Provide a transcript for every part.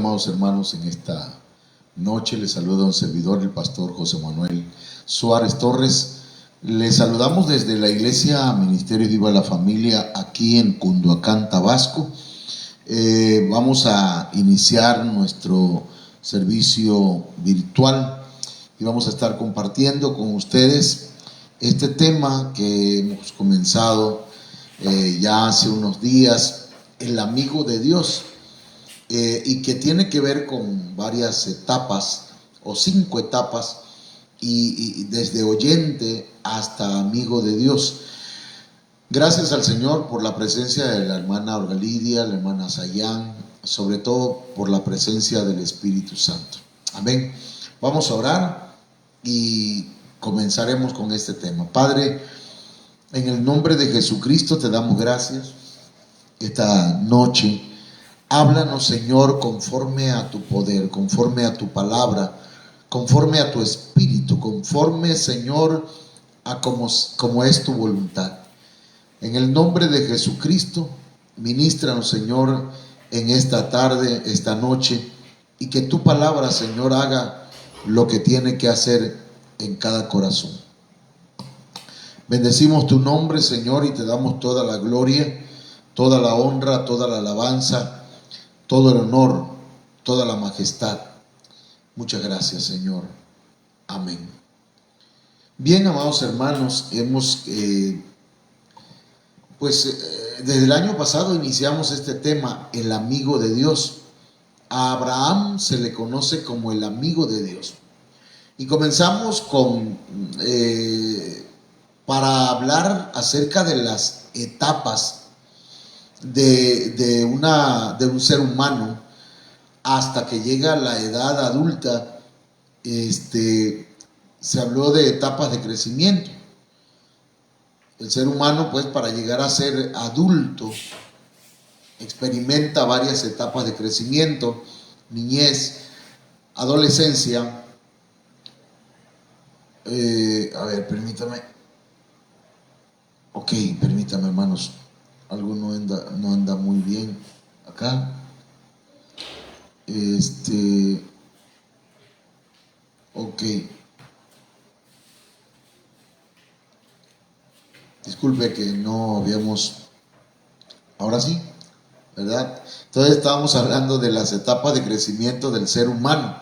amados hermanos, en esta noche les saluda un servidor, el pastor José Manuel Suárez Torres. Les saludamos desde la Iglesia Ministerio Viva la Familia aquí en Cunduacán, Tabasco. Vamos a iniciar nuestro servicio virtual y vamos a estar compartiendo con ustedes este tema que hemos comenzado ya hace unos días, el amigo de Dios. Y que tiene que ver con varias etapas o 5 etapas y desde oyente hasta amigo de Dios. Gracias al Señor por la presencia de la hermana Olga Lidia, la hermana Sayán, sobre todo por la presencia del Espíritu Santo. Amén. Vamos a orar y comenzaremos con este tema. Padre, en el nombre de Jesucristo te damos gracias esta noche. Háblanos, Señor, conforme a tu poder, conforme a tu palabra, conforme a tu espíritu, conforme, Señor, a como es tu voluntad. En el nombre de Jesucristo, ministranos, Señor, en esta tarde, esta noche, y que tu palabra, Señor, haga lo que tiene que hacer en cada corazón. Bendecimos tu nombre, Señor, y te damos toda la gloria, toda la honra, toda la alabanza, todo el honor, toda la majestad. Muchas gracias, Señor. Amén. Bien, amados hermanos, hemos desde el año pasado iniciamos este tema, el amigo de Dios. A Abraham se le conoce como el amigo de Dios. Y comenzamos para hablar acerca de las etapas de un ser humano hasta que llega a la edad adulta. Se habló de etapas de crecimiento. El ser humano, pues, para llegar a ser adulto, experimenta varias etapas de crecimiento: niñez, adolescencia. Permítame. Ok, permítame, hermanos. Algo no anda muy bien acá. Ok. Disculpe que no habíamos. Ahora sí, ¿verdad? Entonces estábamos hablando de las etapas de crecimiento del ser humano.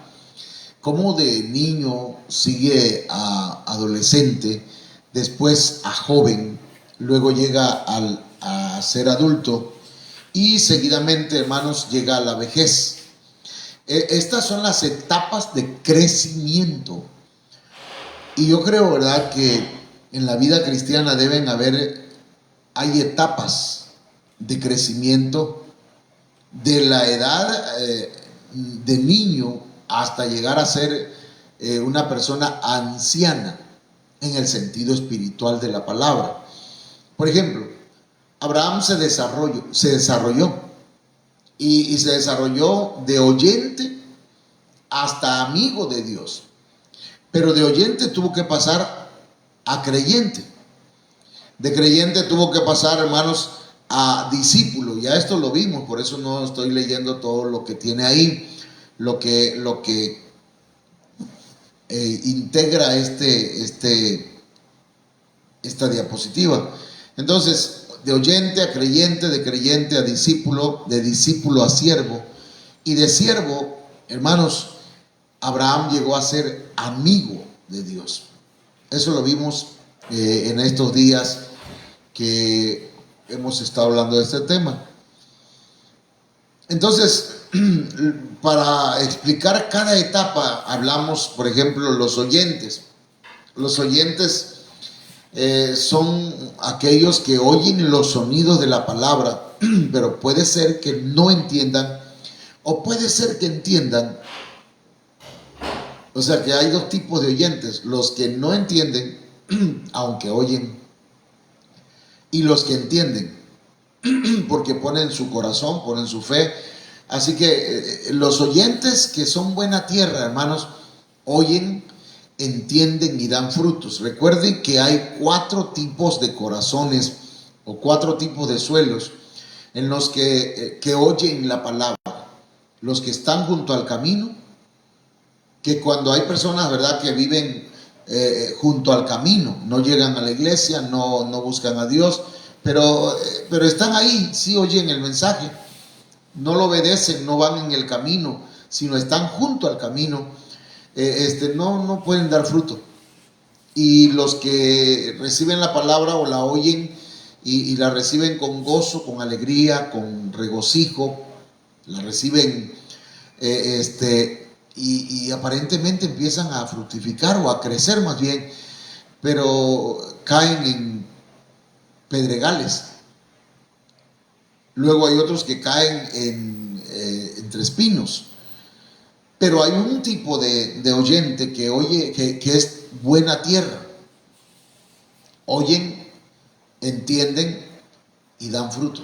Cómo de niño sigue a adolescente, después a joven, luego llega a ser adulto y seguidamente, hermanos, llega a la vejez. Estas son las etapas de crecimiento. Y yo creo, ¿verdad?, que en la vida cristiana hay etapas de crecimiento de la edad de niño hasta llegar a ser una persona anciana en el sentido espiritual de la palabra. Por ejemplo, Abraham se desarrolló y se desarrolló de oyente hasta amigo de Dios. Pero de oyente tuvo que pasar a creyente. De creyente tuvo que pasar, hermanos, a discípulo. Ya esto lo vimos, por eso no estoy leyendo todo lo que tiene ahí, lo que integra esta diapositiva. Entonces, de oyente a creyente, de creyente a discípulo, de discípulo a siervo, y de siervo, hermanos, Abraham llegó a ser amigo de Dios. Eso lo vimos en estos días que hemos estado hablando de este tema. Entonces, para explicar cada etapa, hablamos, por ejemplo, los oyentes. Los oyentes son aquellos que oyen los sonidos de la palabra, pero puede ser que no entiendan, o puede ser que entiendan. O sea que hay 2 tipos de oyentes: los que no entienden, aunque oyen, y los que entienden, porque ponen su corazón, ponen su fe. Así que los oyentes que son buena tierra, hermanos, oyen, entienden y dan frutos. Recuerden que hay 4 tipos de corazones o 4 tipos de suelos en los que oyen la palabra. los que están junto al camino, que cuando hay personas, ¿verdad?, que viven junto al camino, no llegan a la iglesia, no buscan a Dios, pero están ahí, sí oyen el mensaje, no lo obedecen, no van en el camino, sino están junto al camino, no pueden dar fruto. Y los que reciben la palabra o la oyen y la reciben con gozo, con alegría, con regocijo, la reciben y aparentemente empiezan a fructificar o a crecer más bien, pero caen en pedregales. Luego hay otros que caen entre espinos. Pero hay un tipo de oyente que oye, que es buena tierra. Oyen, entienden y dan fruto.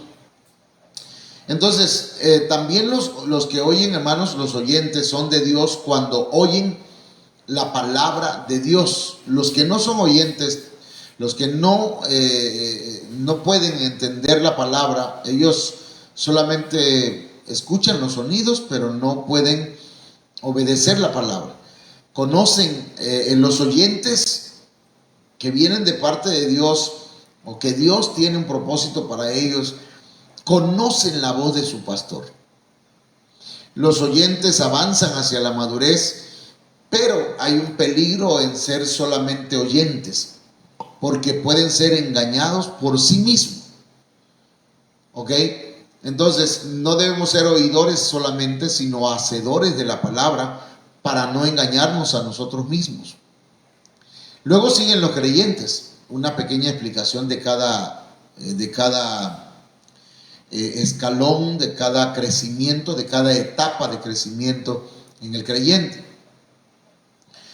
Entonces, también los que oyen, hermanos, los oyentes son de Dios cuando oyen la palabra de Dios. Los que no son oyentes, los que no pueden entender la palabra, ellos solamente escuchan los sonidos, pero no pueden obedecer la palabra. Conocen los oyentes que vienen de parte de Dios, o que Dios tiene un propósito para ellos, conocen la voz de su pastor. Los oyentes avanzan hacia la madurez, pero hay un peligro en ser solamente oyentes, porque pueden ser engañados por sí mismos. ¿Ok? Entonces, no debemos ser oidores solamente, sino hacedores de la palabra, para no engañarnos a nosotros mismos. Luego siguen los creyentes. Una pequeña explicación de cada escalón, de cada crecimiento, de cada etapa de crecimiento en el creyente.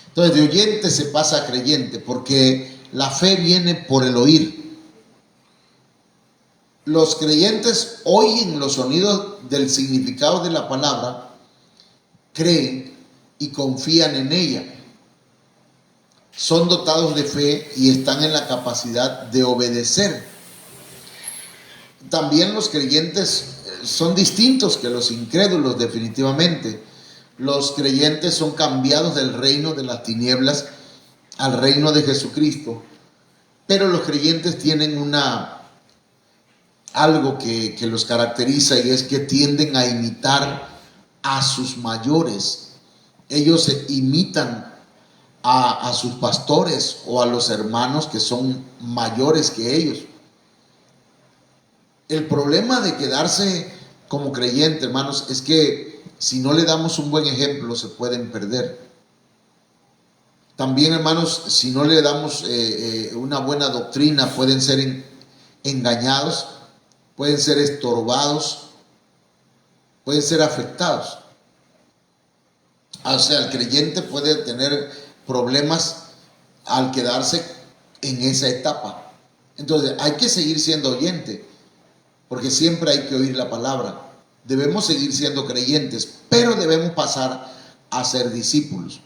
Entonces, de oyente se pasa a creyente, porque la fe viene por el oír. Los creyentes oyen los sonidos del significado de la palabra, creen y confían en ella. Son dotados de fe y están en la capacidad de obedecer. También los creyentes son distintos que los incrédulos, definitivamente. Los creyentes son cambiados del reino de las tinieblas al reino de Jesucristo. Pero los creyentes tienen algo que los caracteriza, y es que tienden a imitar a sus mayores. Ellos imitan a sus pastores o a los hermanos que son mayores que ellos. El problema de quedarse como creyente, hermanos, es que si no le damos un buen ejemplo, se pueden perder. También, hermanos, si no le damos una buena doctrina, pueden ser engañados, pueden ser estorbados, pueden ser afectados. O sea, el creyente puede tener problemas al quedarse en esa etapa. Entonces, hay que seguir siendo oyente, porque siempre hay que oír la palabra. Debemos seguir siendo creyentes, pero debemos pasar a ser discípulos.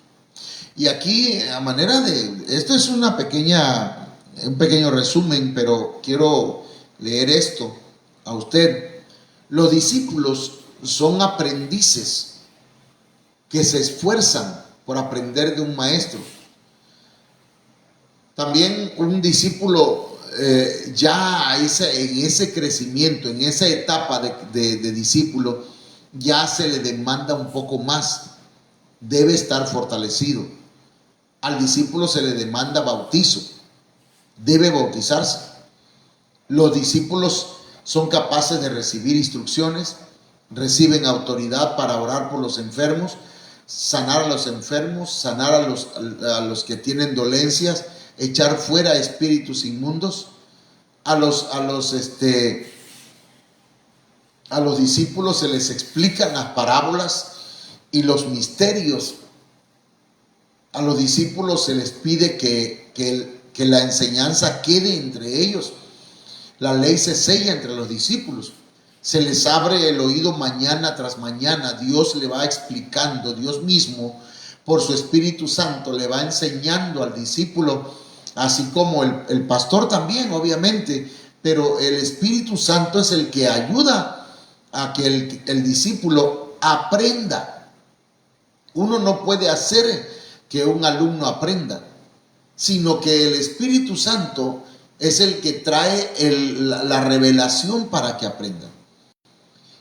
Y aquí, a manera esto es un pequeño resumen, pero quiero leer esto a usted. Los discípulos son aprendices que se esfuerzan por aprender de un maestro. También un discípulo ya en ese crecimiento, en esa etapa de discípulo, ya se le demanda un poco más. Debe estar fortalecido. Al discípulo se le demanda bautizo. Debe bautizarse. Los discípulos son capaces de recibir instrucciones, reciben autoridad para orar por los enfermos, sanar a los enfermos, sanar a los que tienen dolencias, echar fuera espíritus inmundos. A los discípulos se les explican las parábolas y los misterios. A los discípulos se les pide que la enseñanza quede entre ellos. La ley se sella entre los discípulos. Se les abre el oído mañana tras mañana. Dios le va explicando, Dios mismo, por su Espíritu Santo, le va enseñando al discípulo, así como el pastor también, obviamente, pero el Espíritu Santo es el que ayuda a que el discípulo aprenda. Uno no puede hacer que un alumno aprenda, sino que el Espíritu Santo es el que trae la revelación para que aprenda.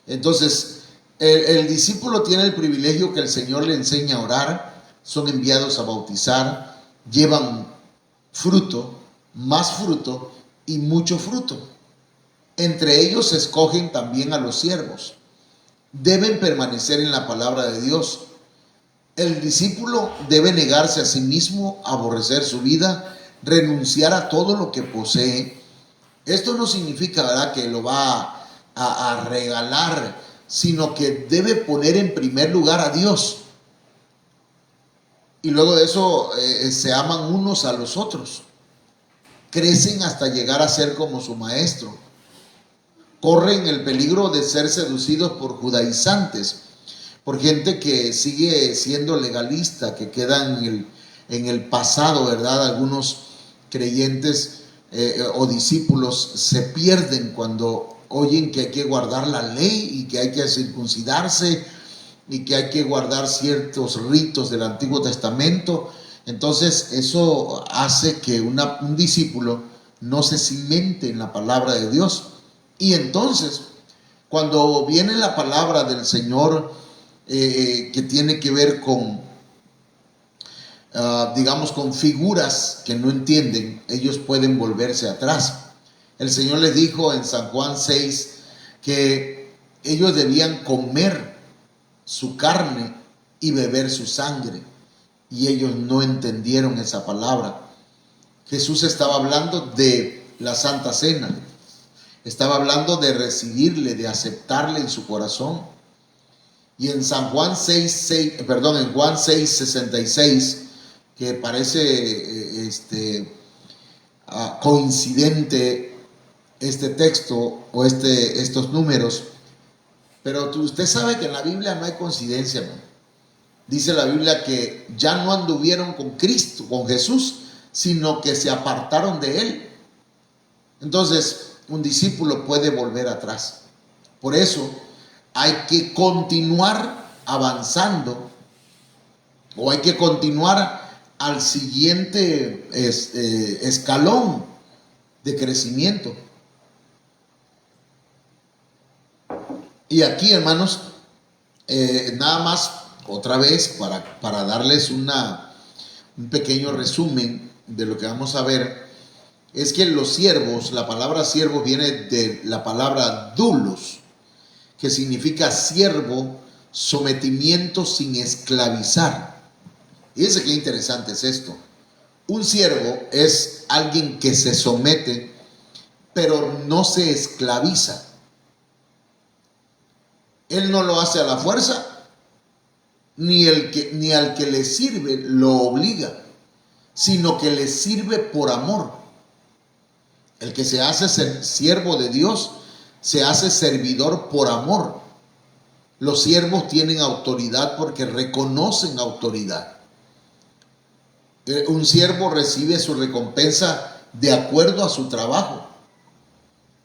Entonces, el discípulo tiene el privilegio que el Señor le enseña a orar, son enviados a bautizar, llevan fruto, más fruto y mucho fruto. Entre ellos se escogen también a los siervos. Deben permanecer en la palabra de Dios. El discípulo debe negarse a sí mismo, aborrecer su vida, renunciar a todo lo que posee. Esto no significa, ¿verdad?, que lo va a regalar, sino que debe poner en primer lugar a Dios. Y luego de eso se aman unos a los otros. Crecen hasta llegar a ser como su maestro. Corren el peligro de ser seducidos por judaizantes, por gente que sigue siendo legalista, que queda en el pasado, ¿verdad? Algunos creyentes o discípulos se pierden cuando oyen que hay que guardar la ley y que hay que circuncidarse y que hay que guardar ciertos ritos del Antiguo Testamento. Entonces eso hace que un discípulo no se cimente en la palabra de Dios. Y entonces, cuando viene la palabra del Señor que tiene que ver con, digamos, con figuras que no entienden, ellos pueden volverse atrás. El Señor les dijo en San Juan 6 que ellos debían comer su carne y beber su sangre, y ellos no entendieron esa palabra. Jesús estaba hablando de la Santa Cena, estaba hablando de recibirle, de aceptarle en su corazón. Y en Juan 6:66, que parece coincidente este texto o estos números, pero usted sabe que en la Biblia no hay coincidencia, ¿no? Dice la Biblia que ya no anduvieron con Cristo, con Jesús, sino que se apartaron de Él. Entonces, un discípulo puede volver atrás. Por eso hay que continuar avanzando, o hay que continuar al siguiente escalón de crecimiento. Y aquí, hermanos, nada más otra vez para darles un pequeño resumen de lo que vamos a ver, es que los siervos, la palabra siervo viene de la palabra doulos, que significa siervo, sometimiento sin esclavizar. Fíjense qué interesante es esto. Un siervo es alguien que se somete, pero no se esclaviza. Él no lo hace a la fuerza, ni al que le sirve lo obliga, sino que le sirve por amor. El que se hace siervo de Dios se hace servidor por amor. Los siervos tienen autoridad porque reconocen autoridad. Un siervo recibe su recompensa de acuerdo a su trabajo.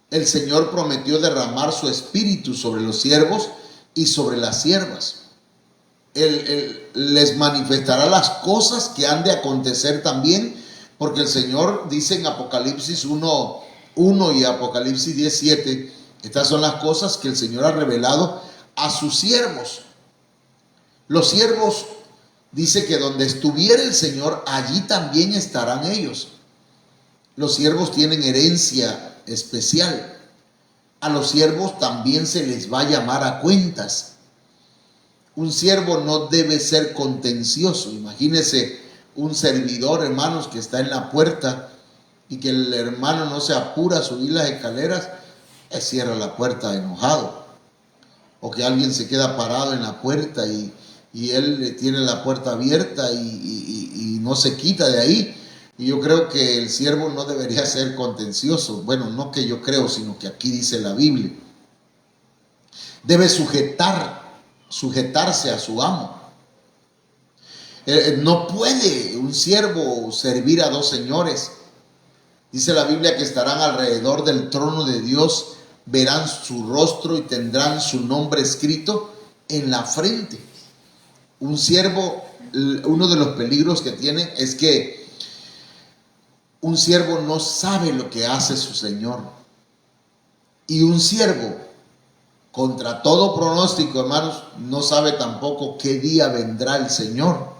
El Señor prometió derramar su espíritu sobre los siervos y sobre las siervas. Él les manifestará las cosas que han de acontecer también, porque el Señor dice en Apocalipsis 1:1 y Apocalipsis 10:7, estas son las cosas que el Señor ha revelado a sus siervos. Los siervos, dice que donde estuviera el Señor, allí también estarán ellos. Los siervos tienen herencia especial. A los siervos también se les va a llamar a cuentas. Un siervo no debe ser contencioso. Imagínese un servidor, hermanos, que está en la puerta y que el hermano no se apura a subir las escaleras, cierra la puerta enojado. O que alguien se queda parado en la puerta y él tiene la puerta abierta y no se quita de ahí. Y yo creo que el siervo no debería ser contencioso. Bueno, no que yo creo, sino que aquí dice la Biblia. Debe sujetarse a su amo. No puede un siervo servir a dos señores. Dice la Biblia que estarán alrededor del trono de Dios, verán su rostro y tendrán su nombre escrito en la frente. Un siervo, uno de los peligros que tiene es que un siervo no sabe lo que hace su señor. Y un siervo, contra todo pronóstico, hermanos, no sabe tampoco qué día vendrá el Señor.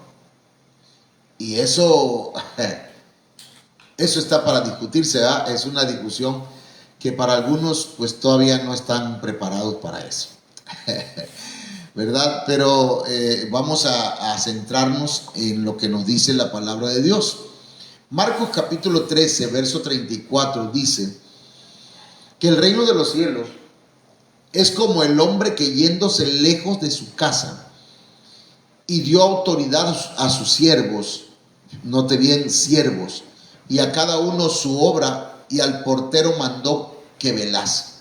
Y eso está para discutirse, ¿verdad? Es una discusión que para algunos pues todavía no están preparados para eso. ¿Verdad? Pero vamos a centrarnos en lo que nos dice la palabra de Dios. Marcos capítulo 13, verso 34 dice que el reino de los cielos es como el hombre que yéndose lejos de su casa y dio autoridad a sus siervos, note bien, siervos, y a cada uno su obra, y al portero mandó que velase.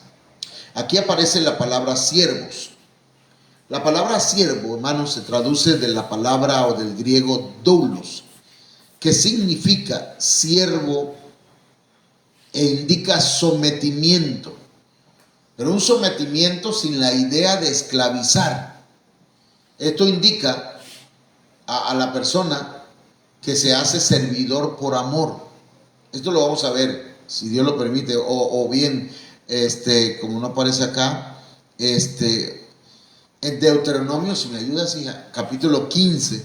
Aquí aparece la palabra siervos. La palabra siervo, hermanos, se traduce de la palabra o del griego doulos, que significa siervo e indica sometimiento, pero un sometimiento sin la idea de esclavizar. Esto indica a la persona que se hace servidor por amor. Esto lo vamos a ver, si Dios lo permite, o bien, como no aparece acá, en Deuteronomio, si me ayudas, hija, capítulo 15,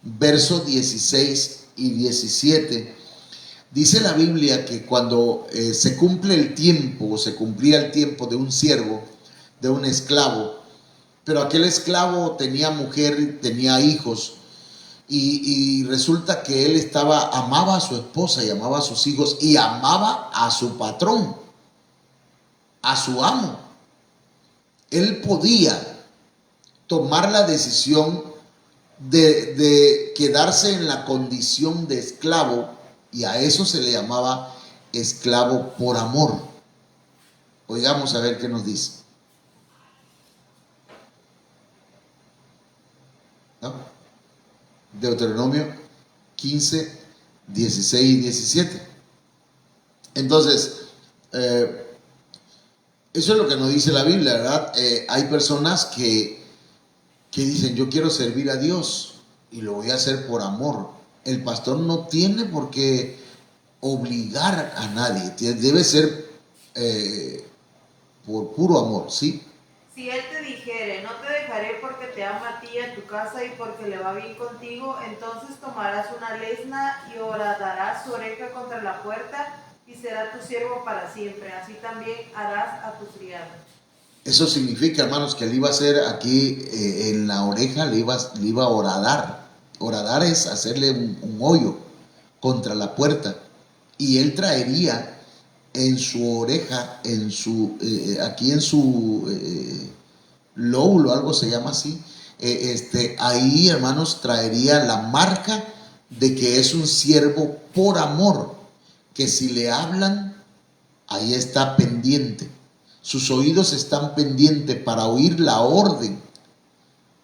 versos 16 y 17, dice la Biblia que cuando se cumple el tiempo, o se cumplía el tiempo de un siervo, de un esclavo, pero aquel esclavo tenía mujer, tenía hijos, y resulta que él amaba a su esposa y amaba a sus hijos y amaba a su patrón, a su amo. Él podía tomar la decisión de quedarse en la condición de esclavo, y a eso se le llamaba esclavo por amor. Oigamos a ver qué nos dice. ¿No? Deuteronomio 15, 16 y 17. Entonces, eso es lo que nos dice la Biblia, ¿verdad? Hay personas que dicen, yo quiero servir a Dios y lo voy a hacer por amor. El pastor no tiene por qué obligar a nadie, debe ser por puro amor, ¿sí? Si él te dijere, no te dejaré porque te ama a ti y a tu casa y porque le va bien contigo, entonces tomarás una lesna y horadarás su oreja contra la puerta y será tu siervo para siempre. Así también harás a tu criado. Eso significa, hermanos, que le iba a hacer aquí en la oreja, le iba a horadar. Horadar es hacerle un hoyo contra la puerta. Y él traería en su oreja, aquí en su lóbulo, algo se llama así, ahí, hermanos, traería la marca de que es un siervo por amor, que si le hablan, ahí está pendiente. Sus oídos están pendientes para oír la orden.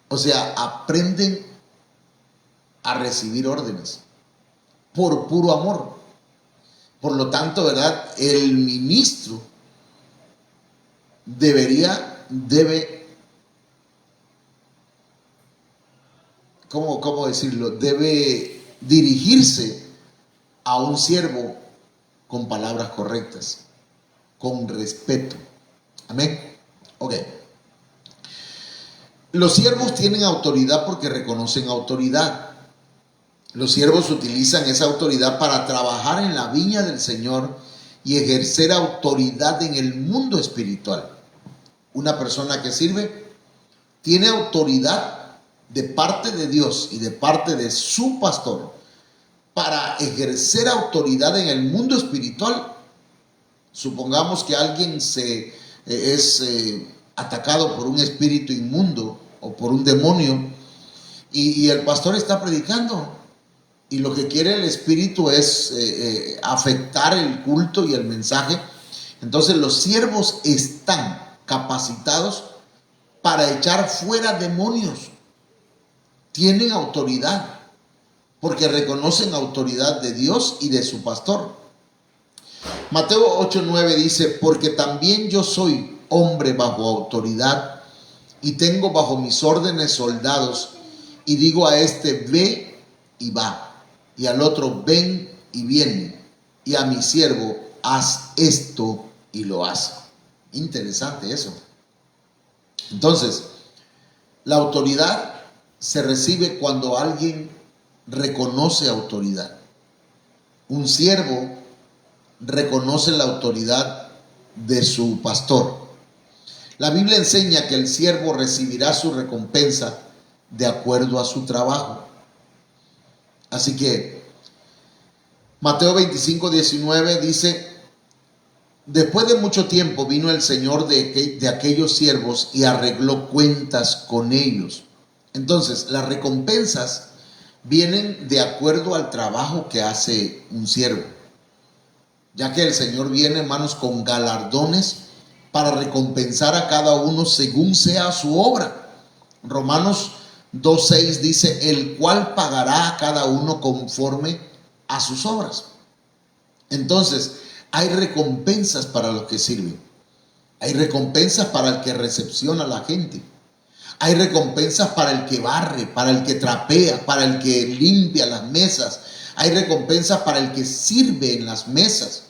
O sea, aprenden a recibir órdenes por puro amor. Por lo tanto, ¿verdad? El ministro ¿cómo decirlo? Debe dirigirse a un siervo con palabras correctas, con respeto. Amén. Ok. Los siervos tienen autoridad porque reconocen autoridad. Los siervos utilizan esa autoridad para trabajar en la viña del Señor y ejercer autoridad en el mundo espiritual. Una persona que sirve tiene autoridad de parte de Dios y de parte de su pastor para ejercer autoridad en el mundo espiritual. Supongamos que alguien es atacado por un espíritu inmundo o por un demonio y el pastor está predicando. Y lo que quiere el espíritu es afectar el culto y el mensaje. Entonces los siervos están capacitados para echar fuera demonios. Tienen autoridad porque reconocen autoridad de Dios y de su pastor. Mateo 8:9 dice, porque también yo soy hombre bajo autoridad y tengo bajo mis órdenes soldados, y digo a este, ve y va, y al otro, ven y viene, y a mi siervo, haz esto y lo hace. Interesante eso. Entonces, la autoridad se recibe cuando alguien reconoce autoridad. Un siervo reconoce la autoridad de su pastor. La Biblia enseña que el siervo recibirá su recompensa de acuerdo a su trabajo. Así que Mateo 25:19 dice: después de mucho tiempo vino el Señor de aquellos siervos y arregló cuentas con ellos. Entonces, las recompensas vienen de acuerdo al trabajo que hace un siervo, ya que el Señor viene, hermanos, con galardones para recompensar a cada uno según sea su obra. Romanos 2:6 dice: el cual pagará a cada uno conforme a sus obras. Entonces, hay recompensas para los que sirven. Hay recompensas para el que recepciona a la gente. Hay recompensas para el que barre, para el que trapea, para el que limpia las mesas. Hay recompensas para el que sirve en las mesas.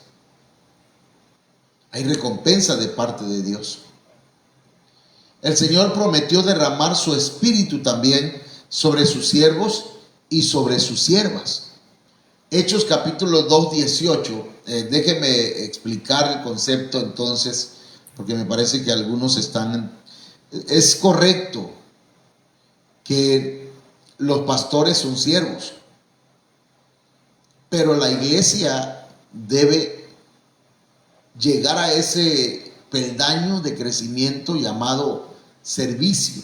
Hay recompensa de parte de Dios. El Señor prometió derramar su espíritu también sobre sus siervos y sobre sus siervas. Hechos capítulo 2:18. Déjenme explicar el concepto entonces, porque me parece que algunos están... Es correcto que los pastores son siervos, pero la iglesia debe llegar a ese peldaño de crecimiento llamado servicio.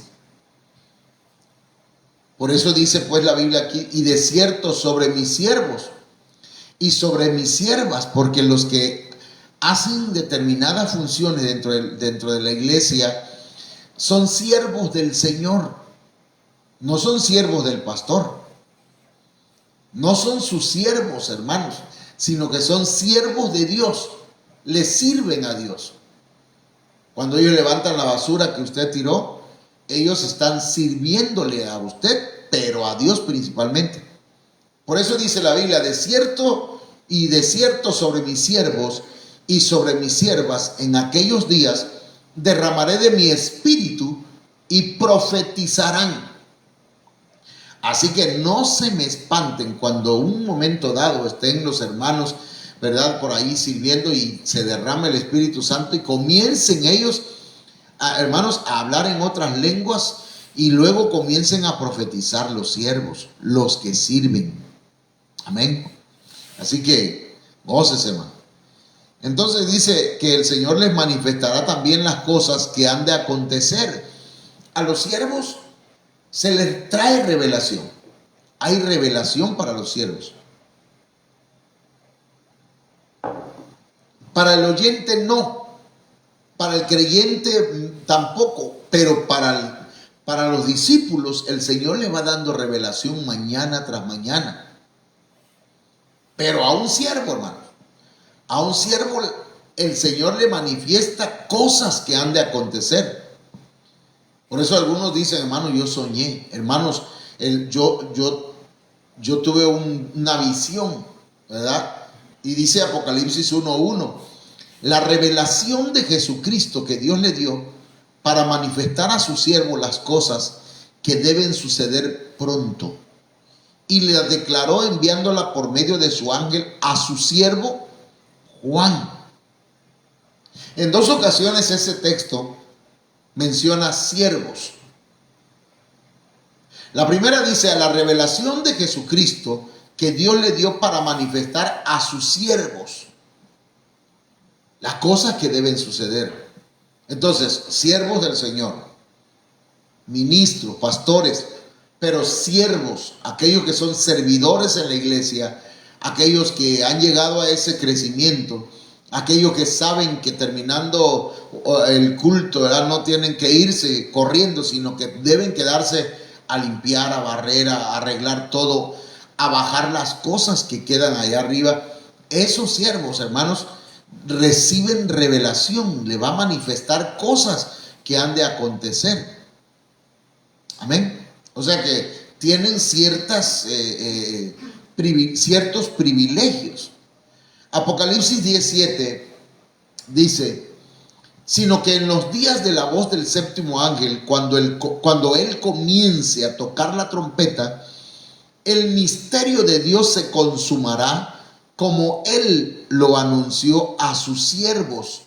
Por eso dice pues la Biblia aquí: y de cierto sobre mis siervos y sobre mis siervas, porque los que hacen determinadas funciones dentro de la iglesia son siervos del Señor, no son siervos del pastor, no son sus siervos, hermanos, sino que son siervos de Dios, le sirven a Dios. Cuando ellos levantan la basura que usted tiró, ellos están sirviéndole a usted, pero a Dios principalmente. Por eso dice la Biblia: de cierto y de cierto sobre mis siervos y sobre mis siervas en aquellos días derramaré de mi espíritu y profetizarán. Así que no se me espanten cuando un momento dado estén los hermanos, ¿verdad?, por ahí sirviendo y se derrama el Espíritu Santo y comiencen ellos, hermanos, a hablar en otras lenguas y luego comiencen a profetizar los siervos, los que sirven. Amén. Así que gócese, hermano. Entonces dice que el Señor les manifestará también las cosas que han de acontecer. A los siervos se les trae revelación. Hay revelación para los siervos. Para el oyente no. Para el creyente tampoco. Pero para los discípulos el Señor les va dando revelación mañana tras mañana. Pero a un siervo, hermano, a un siervo el Señor le manifiesta cosas que han de acontecer. Por eso algunos dicen: hermano, yo soñé. Hermanos, yo tuve una visión, ¿verdad? Y dice Apocalipsis 1:1, la revelación de Jesucristo que Dios le dio para manifestar a su siervo las cosas que deben suceder pronto. Y le declaró enviándola por medio de su ángel a su siervo Juan. En dos ocasiones ese texto menciona siervos. La primera dice: a la revelación de Jesucristo que Dios le dio para manifestar a sus siervos las cosas que deben suceder. Entonces, siervos del Señor, ministros, pastores, pero siervos, aquellos que son servidores en la iglesia, aquellos que han llegado a ese crecimiento, aquellos que saben que terminando el culto, ¿verdad?, no tienen que irse corriendo, sino que deben quedarse a limpiar, a barrer, a arreglar todo, a bajar las cosas que quedan allá arriba. Esos siervos, hermanos, reciben revelación, le va a manifestar cosas que han de acontecer. Amén. O sea que tienen ciertos privilegios. Apocalipsis 17 dice: sino que en los días de la voz del séptimo ángel, cuando él comience a tocar la trompeta, el misterio de Dios se consumará, como él lo anunció a sus siervos,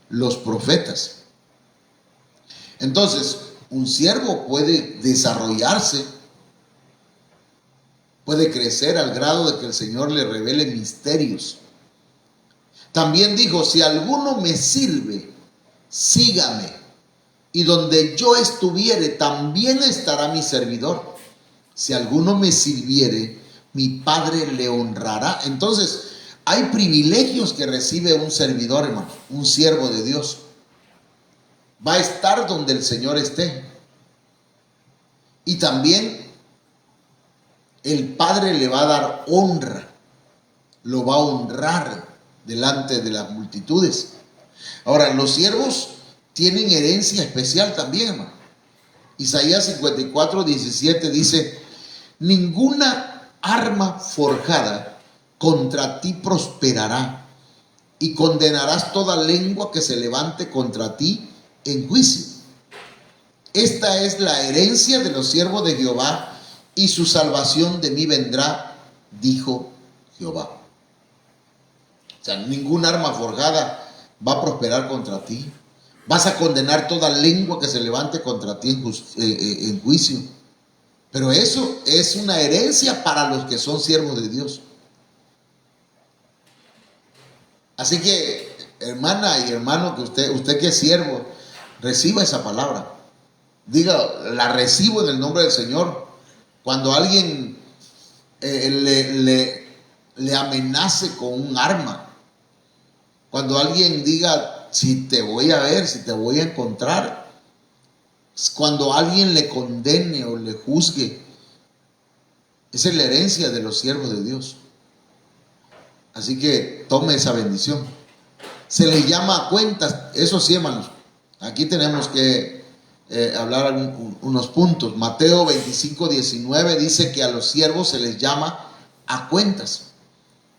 los profetas. Entonces, un siervo puede desarrollarse, puede crecer al grado de que el Señor le revele misterios. También dijo: si alguno me sirve, sígame, y donde yo estuviere, también estará mi servidor. Si alguno me sirviere, mi Padre le honrará. Entonces, hay privilegios que recibe un servidor, hermano, un siervo de Dios. Va a estar donde el Señor esté. Y también el Padre le va a dar honra, lo va a honrar delante de las multitudes. Ahora, los siervos tienen herencia especial también, hermano. Isaías 54, 17 dice: ninguna arma forjada contra ti prosperará, y condenarás toda lengua que se levante contra ti en juicio. Esta es la herencia de los siervos de Jehová, y su salvación de mí vendrá, dijo Jehová. O sea, ninguna arma forjada va a prosperar contra ti. Vas a condenar toda lengua que se levante contra ti en juicio. Pero eso es una herencia para los que son siervos de Dios. Así que, hermana y hermano, que usted que es siervo, reciba esa palabra. Diga: la recibo en el nombre del Señor. Cuando alguien le amenace con un arma, cuando alguien diga: si te voy a ver, si te voy a encontrar, cuando alguien le condene o le juzgue, esa es la herencia de los siervos de Dios. Así que tome esa bendición. Se les llama a cuentas. Eso sí, hermanos, aquí tenemos que hablar unos puntos. Mateo 25, 19 dice que a los siervos se les llama a cuentas.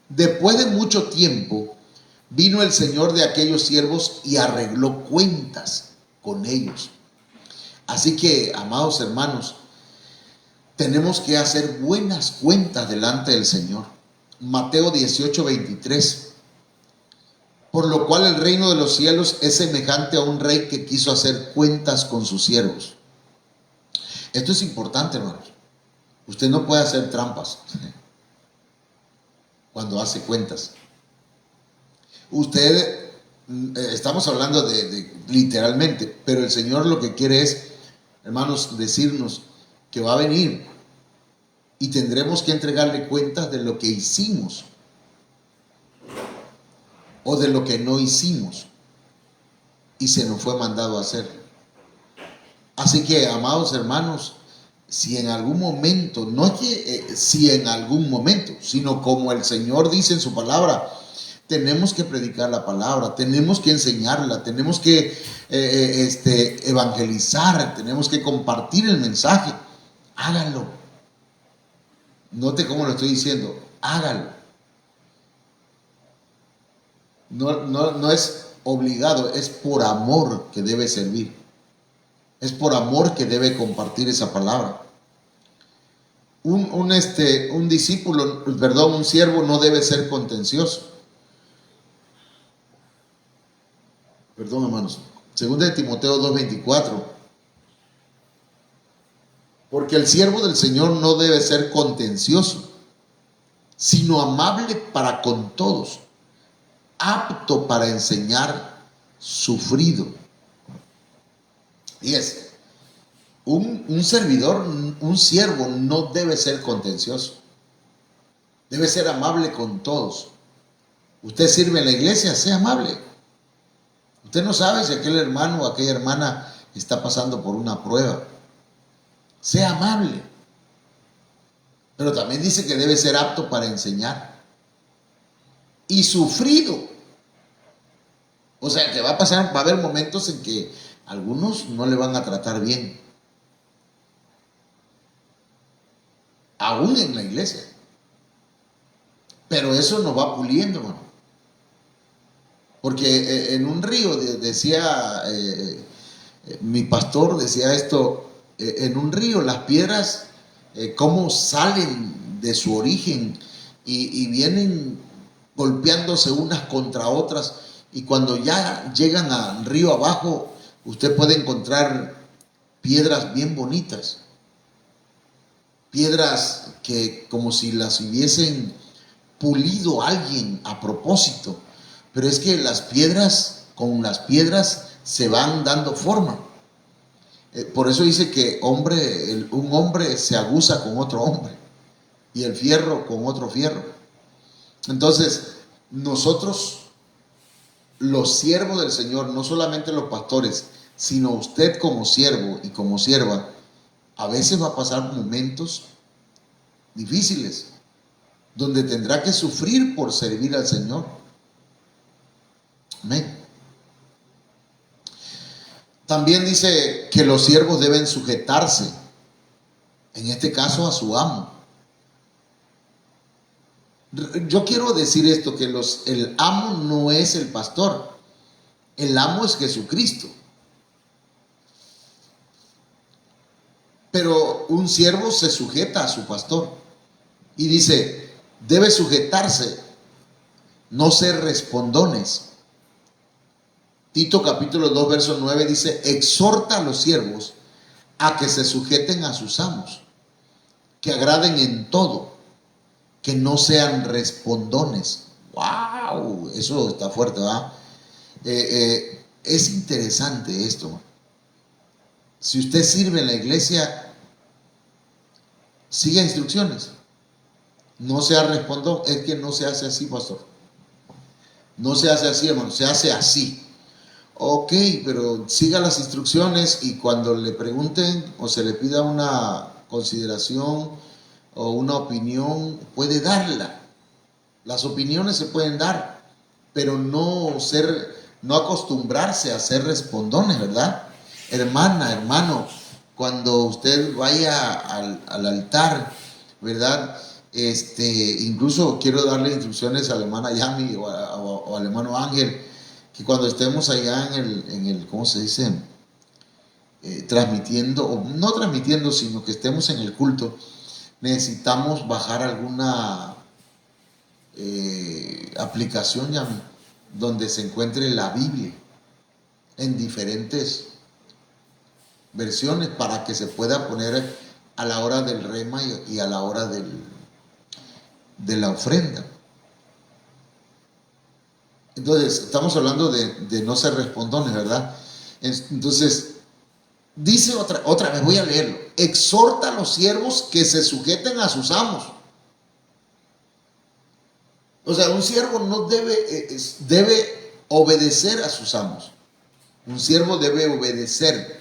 Después de mucho tiempo vino el Señor de aquellos siervos y arregló cuentas con ellos. Así que, amados hermanos, tenemos que hacer buenas cuentas delante del Señor. Mateo 18, 23. Por lo cual el reino de los cielos es semejante a un rey que quiso hacer cuentas con sus siervos. Esto es importante, hermanos. Usted no puede hacer trampas cuando hace cuentas. Usted, estamos hablando de literalmente, pero el Señor lo que quiere es, hermanos, decirnos que va a venir y tendremos que entregarle cuentas de lo que hicimos o de lo que no hicimos y se nos fue mandado a hacer. Así que, amados hermanos, si en algún momento, no es que si en algún momento, sino como el Señor dice en su palabra, tenemos que predicar la palabra, tenemos que enseñarla, tenemos que evangelizar, tenemos que compartir el mensaje. Háganlo. Note cómo lo estoy diciendo, háganlo. No es obligado, es por amor que debe servir. Es por amor que debe compartir esa palabra. Un siervo no debe ser contencioso. Perdón, hermanos. Segunda de Timoteo 2:24. Porque el siervo del Señor no debe ser contencioso, sino amable para con todos, apto para enseñar, sufrido. Y un servidor, un siervo no debe ser contencioso. Debe ser amable con todos. Usted sirve en la iglesia, sea amable. Usted no sabe si aquel hermano o aquella hermana está pasando por una prueba. Sea amable. Pero también dice que debe ser apto para enseñar. Y sufrido. O sea, que va a haber momentos en que algunos no le van a tratar bien. aún en la iglesia. Pero eso nos va puliendo, hermano. Porque en un río, decía mi pastor, decía esto, en un río las piedras, cómo salen de su origen y vienen golpeándose unas contra otras, y cuando ya llegan al río abajo, usted puede encontrar piedras bien bonitas, piedras que como si las hubiesen pulido alguien a propósito, pero es que las piedras, con las piedras se van dando forma. Por eso dice que un hombre se aguza con otro hombre y el fierro con otro fierro. Entonces, nosotros, los siervos del Señor, no solamente los pastores, sino usted como siervo y como sierva, a veces va a pasar momentos difíciles donde tendrá que sufrir por servir al Señor. Amén. También dice que los siervos deben sujetarse, en este caso a su amo. Yo quiero decir esto, que el amo no es el pastor, el amo es Jesucristo. Pero un siervo se sujeta a su pastor y dice, debe sujetarse, no ser respondones. Tito capítulo 2 verso 9 dice, exhorta a los siervos a que se sujeten a sus amos, que agraden en todo, que no sean respondones. ¡Wow! Eso está fuerte, ¿verdad? Es interesante esto. Si usted sirve en la iglesia, siga instrucciones. No sea respondón. Es que no se hace así, pastor. No se hace así, hermano. Se hace así. Ok, pero siga las instrucciones y cuando le pregunten o se le pida una consideración o una opinión, puede darla. Las opiniones se pueden dar, pero no acostumbrarse a ser respondones, ¿verdad? Hermana, hermano, cuando usted vaya al altar, ¿verdad? Incluso quiero darle instrucciones a la hermana Yami o al hermano Ángel, que cuando estemos allá en el ¿cómo se dice? Transmitiendo, o no transmitiendo, sino que estemos en el culto, necesitamos bajar alguna aplicación, Yami, donde se encuentre la Biblia en diferentes versiones para que se pueda poner a la hora del rema y a la hora de la ofrenda. Entonces, estamos hablando de no ser respondones, ¿verdad? Entonces, dice otra vez, voy a leerlo. Exhorta a los siervos que se sujeten a sus amos. O sea, un siervo no debe obedecer a sus amos. Un siervo debe obedecer.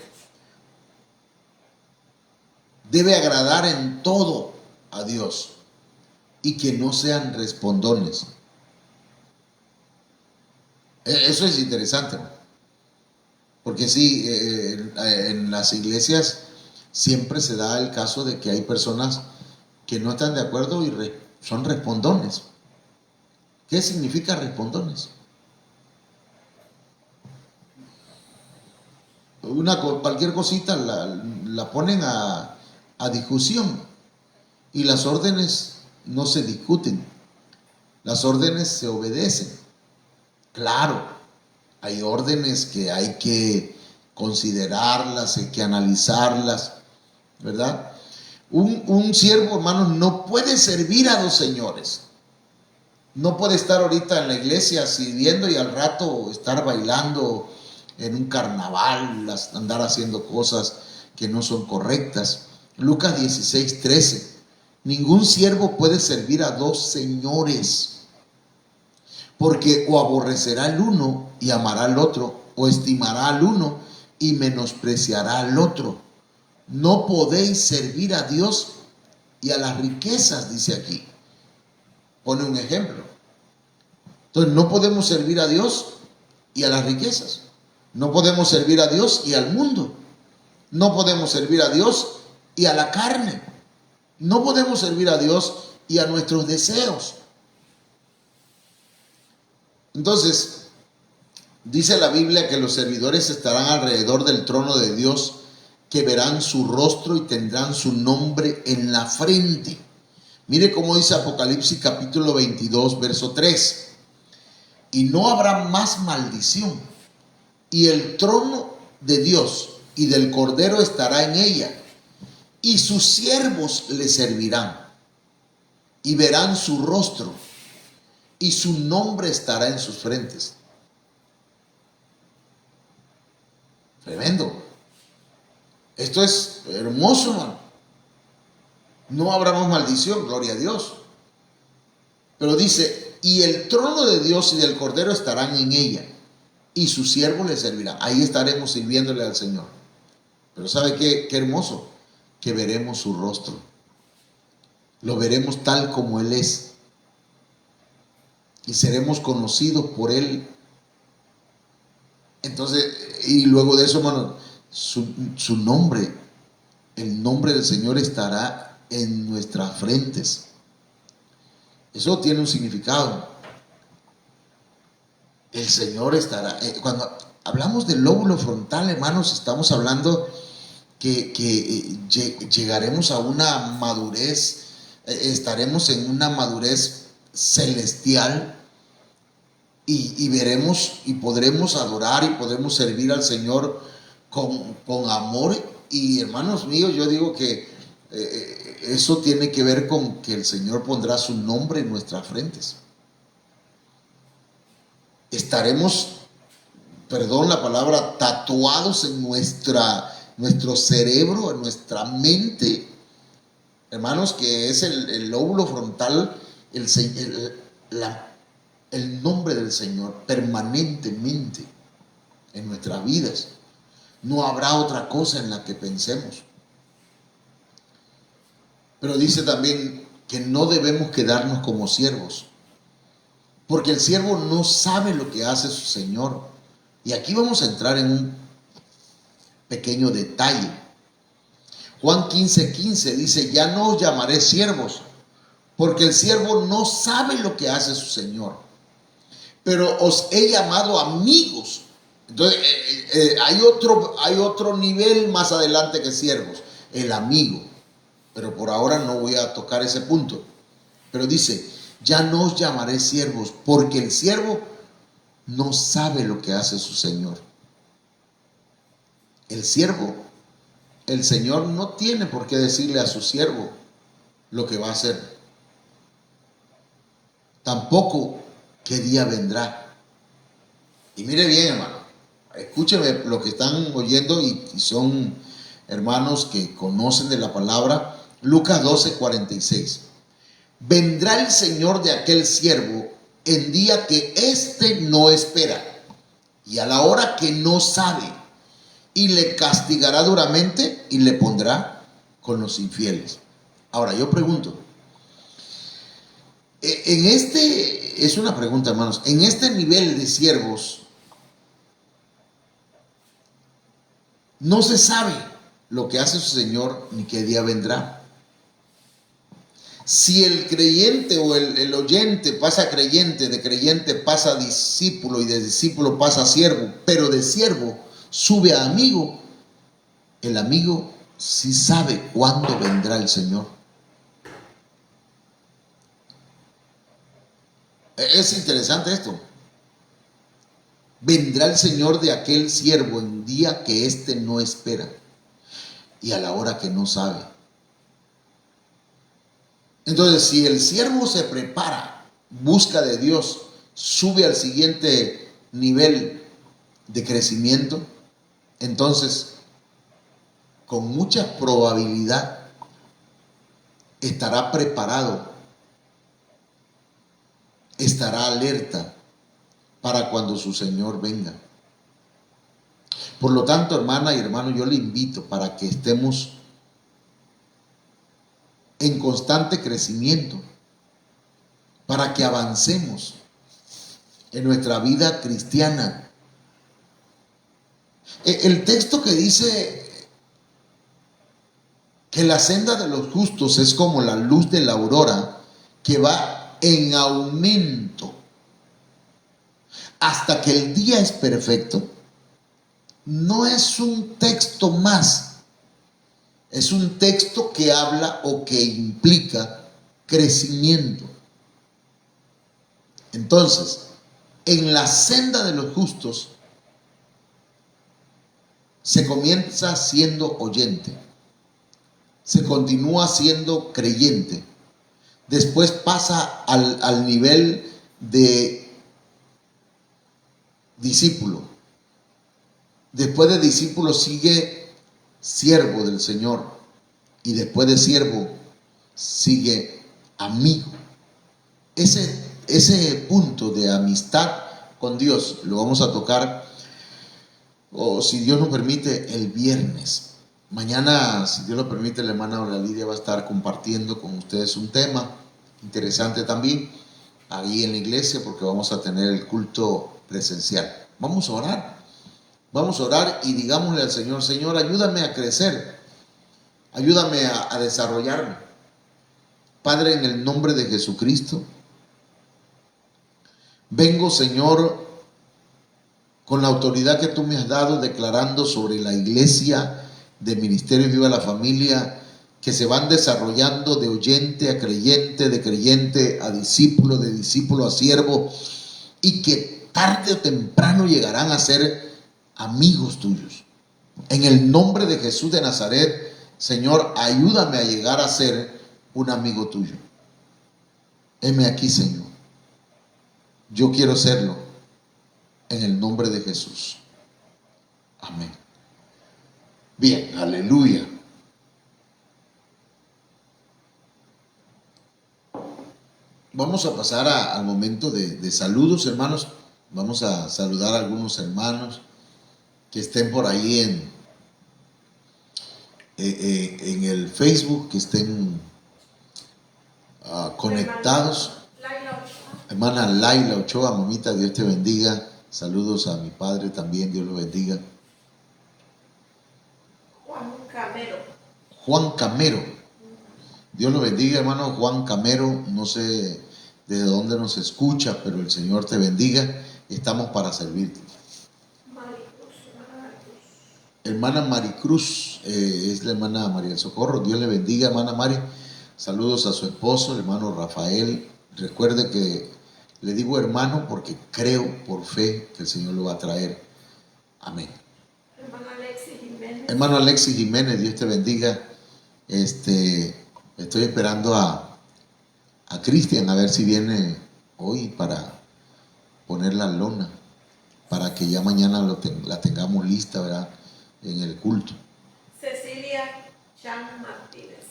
Debe agradar en todo a Dios y que no sean respondones. Eso es interesante, ¿no? Porque sí, en las iglesias siempre se da el caso de que hay personas que no están de acuerdo y son respondones. ¿Qué significa respondones? Cualquier cosita la ponen a discusión, y las órdenes no se discuten, las órdenes se obedecen. Claro, hay órdenes que hay que considerarlas, hay que analizarlas, ¿verdad? Un siervo, hermanos, no puede servir a dos señores. No puede estar ahorita en la iglesia sirviendo y al rato estar bailando en un carnaval, andar haciendo cosas que no son correctas. Lucas 16:13. Ningún siervo puede servir a dos señores, porque o aborrecerá al uno y amará al otro, o estimará al uno y menospreciará al otro. No podéis servir a Dios y a las riquezas, dice aquí. Pone un ejemplo. Entonces, no podemos servir a Dios y a las riquezas. No podemos servir a Dios y al mundo. No podemos servir a Dios y a la carne. No podemos servir a Dios y a nuestros deseos. Entonces, dice la Biblia que los servidores estarán alrededor del trono de Dios, que verán su rostro y tendrán su nombre en la frente. Mire cómo dice Apocalipsis capítulo 22, verso 3. Y no habrá más maldición, y el trono de Dios y del Cordero estará en ella, y sus siervos le servirán, y verán su rostro, y su nombre estará en sus frentes. Tremendo. Esto es hermoso, hermano. No habrá más maldición, gloria a Dios. Pero dice, y el trono de Dios y del Cordero estarán en ella, y sus siervos le servirán. Ahí estaremos sirviéndole al Señor. Pero ¿sabe qué hermoso? Que veremos su rostro. Lo veremos tal como Él es. Y seremos conocidos por Él. Entonces, y luego de eso, hermano, su nombre, el nombre del Señor estará en nuestras frentes. Eso tiene un significado. El Señor estará. Cuando hablamos del lóbulo frontal, hermanos, estamos hablando que llegaremos a una madurez, estaremos en una madurez celestial y veremos y podremos adorar y podremos servir al Señor con amor. Y hermanos míos, yo digo que eso tiene que ver con que el Señor pondrá su nombre en nuestras frentes. Estaremos, perdón la palabra, tatuados en nuestro cerebro, en nuestra mente, hermanos, que es el lóbulo frontal, el nombre del Señor permanentemente en nuestras vidas. No habrá otra cosa en la que pensemos. Pero dice también que no debemos quedarnos como siervos, porque el siervo no sabe lo que hace su Señor. Y aquí vamos a entrar en un pequeño detalle. Juan 15:15 dice, ya no os llamaré siervos, porque el siervo no sabe lo que hace su Señor, pero os he llamado amigos. Entonces, hay otro nivel más adelante que siervos, el amigo. Pero por ahora no voy a tocar ese punto. Pero dice, ya no os llamaré siervos, porque el siervo no sabe lo que hace su Señor. El siervo, el Señor no tiene por qué decirle a su siervo lo que va a hacer. Tampoco qué día vendrá. Y mire bien, hermano, escúcheme lo que están oyendo y son hermanos que conocen de la palabra. Lucas 12:46. Vendrá el Señor de aquel siervo en día que éste no espera y a la hora que no sabe, y le castigará duramente y le pondrá con los infieles. Ahora yo pregunto, es una pregunta, hermanos, en este nivel de siervos no se sabe lo que hace su Señor ni qué día vendrá. Si el creyente o el oyente pasa a creyente, de creyente pasa a discípulo y de discípulo pasa a siervo, pero de siervo sube a amigo, el amigo sí sabe cuándo vendrá el Señor. Es interesante esto. Vendrá el Señor de aquel siervo en día que éste no espera y a la hora que no sabe. Entonces, si el siervo se prepara, busca de Dios, sube al siguiente nivel de crecimiento, entonces, con mucha probabilidad, estará preparado, estará alerta para cuando su Señor venga. Por lo tanto, hermana y hermano, yo le invito para que estemos en constante crecimiento, para que avancemos en nuestra vida cristiana. El texto que dice que la senda de los justos es como la luz de la aurora que va en aumento hasta que el día es perfecto, no es un texto más, es un texto que habla o que implica crecimiento. Entonces, en la senda de los justos se comienza siendo oyente, se continúa siendo creyente, después pasa al nivel de discípulo, después de discípulo sigue siervo del Señor y después de siervo sigue amigo. Ese punto de amistad con Dios lo vamos a tocar, o si Dios nos permite, el viernes. Mañana, si Dios lo permite, la hermana Ola Lidia va a estar compartiendo con ustedes un tema interesante también ahí en la iglesia, porque vamos a tener el culto presencial. Vamos a orar y digámosle al Señor: Señor, ayúdame a crecer, ayúdame a desarrollarme. Padre, en el nombre de Jesucristo, vengo, Señor, con la autoridad que tú me has dado, declarando sobre la iglesia de Ministerios Viva la Familia, que se van desarrollando de oyente a creyente, de creyente a discípulo, de discípulo a siervo, y que tarde o temprano llegarán a ser amigos tuyos. En el nombre de Jesús de Nazaret, Señor, ayúdame a llegar a ser un amigo tuyo. Heme aquí, Señor. Yo quiero serlo, en el nombre de Jesús. Amén. Bien, aleluya. Vamos a pasar al momento de saludos, hermanos. Vamos a saludar a algunos hermanos que estén por ahí en el Facebook, que estén conectados. Hermana Laila Ochoa, mamita, Dios te bendiga. Saludos a mi padre también, Dios lo bendiga. Juan Camero, Dios lo bendiga, hermano Juan Camero. No sé de dónde nos escucha, pero el Señor te bendiga. Estamos para servirte. Hermana Maricruz, es la hermana María del Socorro. Dios le bendiga, hermana Mari. Saludos a su esposo, el hermano Rafael. Recuerde que le digo hermano porque creo por fe que el Señor lo va a traer. Amén. Hermano Alexis Jiménez, Dios te bendiga. Estoy esperando a Cristian a ver si viene hoy para poner la lona, para que ya mañana la tengamos lista, ¿verdad? En el culto.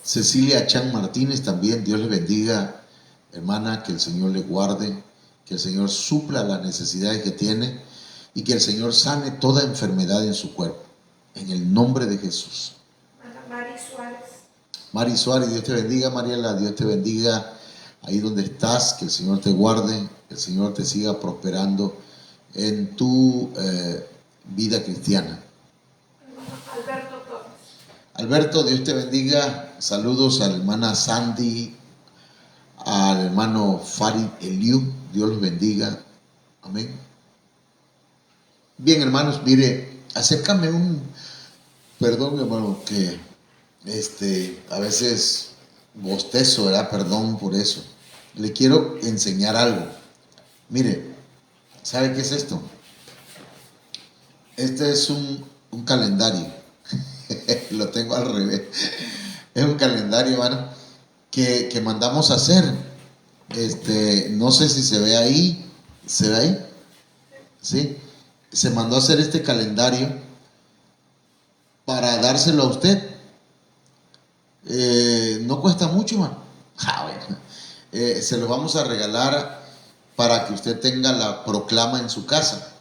Cecilia Chan Martínez también, Dios le bendiga, hermana, que el Señor le guarde, que el Señor supla las necesidades que tiene y que el Señor sane toda enfermedad en su cuerpo, en el nombre de Jesús. Mari Suárez, Dios te bendiga. Mariela, Dios te bendiga ahí donde estás, que el Señor te guarde, que el Señor te siga prosperando en tu vida cristiana. Alberto, Dios te bendiga. Saludos a la hermana Sandy, al hermano Farid Eliu, Dios los bendiga. Amén. Bien, hermanos, mire, acércame perdón, hermano, que a veces bostezo, ¿verdad? Perdón por eso. Le quiero enseñar algo. Mire, ¿sabe qué es esto? Este es un calendario. Lo tengo al revés. Es un calendario, hermano, que mandamos a hacer. No sé si se ve ahí. ¿Se ve ahí? Sí. Se mandó a hacer este calendario para dárselo a usted. No cuesta mucho, hermano. Bueno. Se lo vamos a regalar para que usted tenga la proclama en su casa.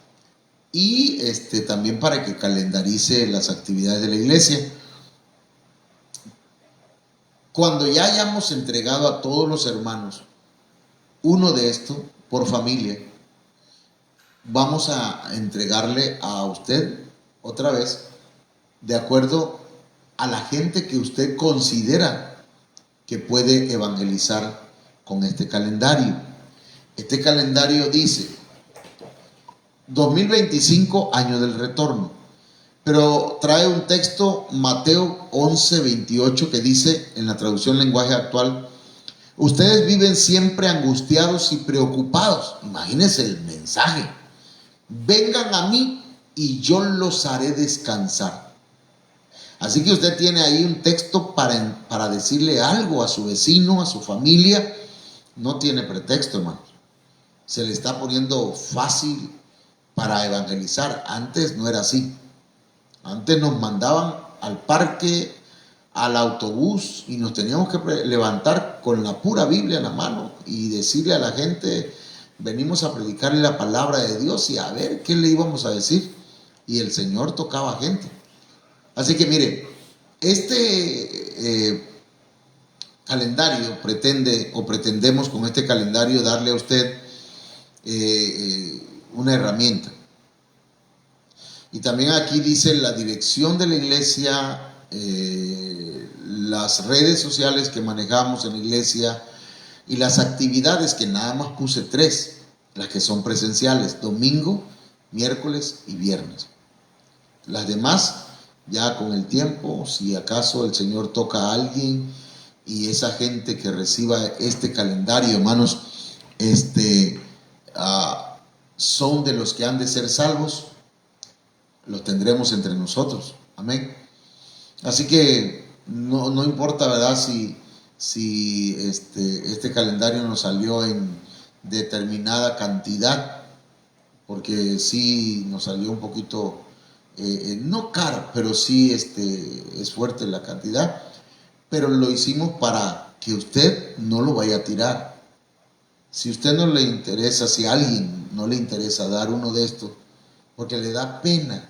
Y también para que calendarice las actividades de la iglesia. Cuando ya hayamos entregado a todos los hermanos uno de estos por familia, vamos a entregarle a usted otra vez, de acuerdo a la gente que usted considera que puede evangelizar con este calendario. Este calendario dice 2025, año del retorno, pero trae un texto, Mateo 11:28, que dice en la traducción lenguaje actual: ustedes viven siempre angustiados y preocupados. Imagínense el mensaje: vengan a mí y yo los haré descansar. Así que usted tiene ahí un texto para decirle algo a su vecino, a su familia. No tiene pretexto, hermanos. Se le está poniendo fácil para evangelizar. Antes no era así. Antes nos mandaban al parque, al autobús, y nos teníamos que levantar con la pura Biblia en la mano y decirle a la gente: venimos a predicarle la palabra de Dios, y a ver qué le íbamos a decir. Y el Señor tocaba gente. Así que mire, este calendario pretendemos con este calendario darle a usted una herramienta. Y también aquí dice la dirección de la iglesia, las redes sociales que manejamos en la iglesia y las actividades, que nada más puse 3, las que son presenciales: domingo, miércoles y viernes. Las demás, ya con el tiempo, si acaso el Señor toca a alguien y esa gente que reciba este calendario, hermanos, son de los que han de ser salvos, los tendremos entre nosotros. Amén. Así que no importa, ¿verdad?, si este calendario nos salió en determinada cantidad, porque sí nos salió un poquito, no caro, pero sí es fuerte la cantidad, pero lo hicimos para que usted no lo vaya a tirar. Si a usted no le interesa, si a alguien no le interesa dar uno de estos porque le da pena,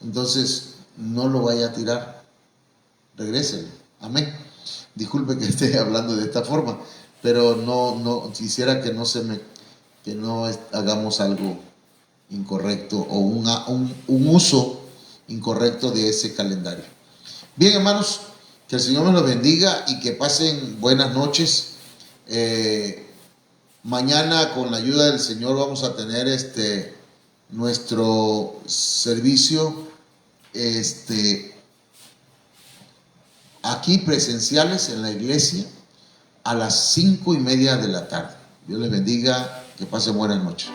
entonces no lo vaya a tirar, regréselo. Amén. Disculpe que esté hablando de esta forma, pero no quisiera que no hagamos algo incorrecto o un uso incorrecto de ese calendario. Bien, hermanos, que el Señor me los bendiga y que pasen buenas noches. Mañana, con la ayuda del Señor, vamos a tener nuestro servicio aquí presenciales en la iglesia a las 5:30 de la tarde. Dios les bendiga, que pasen buenas noches.